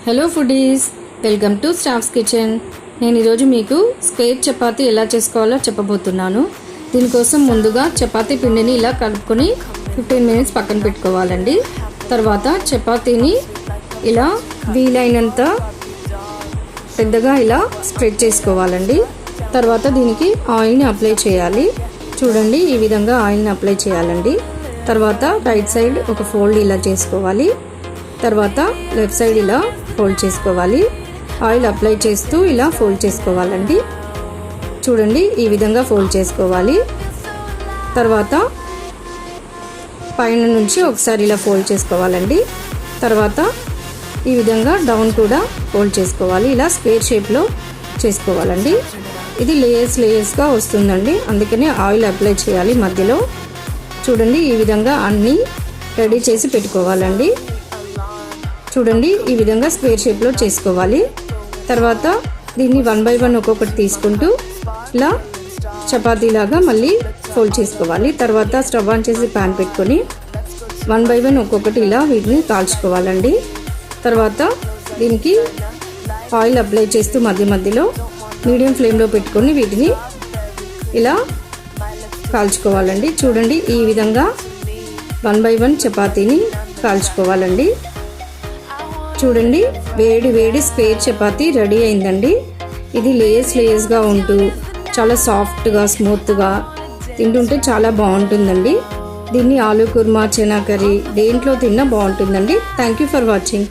Hello foodies, welcome to staffs kitchen. నేను ఈరోజు మీకు స్క్వేర్ చపాతీ ఎలా చేసుకోవాలో చెప్పబోతున్నాను. దీనికోసం ముందుగా చపాతీ పిండిని ఇలా కలుపుకొని 15 మినిట్స్ పక్కన పెట్టుకోవాలండి. తర్వాత చపాతీని ఇలా వీలైనంత పెద్దగా ఇలా స్ప్రెడ్ చేసుకోవాలండి. తర్వాత దీనికి ఆయిల్ని అప్లై చేయాలి. చూడండి, ఈ విధంగా ఆయిల్ని అప్లై చేయాలండి. తర్వాత రైట్ సైడ్ ఒక ఫోల్డ్ ఇలా చేసుకోవాలి. తర్వాత లెఫ్ట్ సైడ్ ఇలా ఫోల్డ్ చేసుకోవాలి. ఆయిల్ అప్లై చేస్తూ ఇలా ఫోల్డ్ చేసుకోవాలండి. చూడండి, ఈ విధంగా ఫోల్డ్ చేసుకోవాలి. తర్వాత పైన నుంచి ఒకసారి ఇలా ఫోల్డ్ చేసుకోవాలండి. తర్వాత ఈ విధంగా డౌన్ కూడా ఫోల్డ్ చేసుకోవాలి. ఇలా స్క్వేర్ షేప్లో చేసుకోవాలండి. ఇది లేయర్స్గా వస్తుందండి, అందుకనే ఆయిల్ అప్లై చేయాలి మధ్యలో. చూడండి, ఈ విధంగా అన్నీ రెడీ చేసి పెట్టుకోవాలండి. చూడండి, ఈ విధంగా స్క్వేర్ షేప్లో చేసుకోవాలి. తర్వాత దీన్ని 1 by 1 ఒక్కొక్కటి తీసుకుంటూ ఇలా చపాతీలాగా మళ్ళీ ఫోల్డ్ చేసుకోవాలి. తర్వాత స్టవ్ ఆన్ చేసి ప్యాన్ పెట్టుకొని 1 by 1 ఒక్కొక్కటి ఇలా వీటిని కాల్చుకోవాలండి. తర్వాత దీనికి ఆయిల్ అప్లై చేస్తూ మధ్యలో మీడియం ఫ్లేమ్లో పెట్టుకొని వీటిని ఇలా కాల్చుకోవాలండి. చూడండి, ఈ విధంగా 1 by 1 చపాతీని కాల్చుకోవాలండి. చూడండి, వేడి స్క్వేర్ చపాతీ రెడీ అయిందండి. ఇది లేయర్స్గా ఉంటూ చాలా సాఫ్ట్గా స్మూత్గా తింటుంటే చాలా బాగుంటుందండి. దీన్ని ఆలూ కుర్మా, చనా కర్రీ దేంట్లో తిన్నా బాగుంటుందండి. Thank you for watching.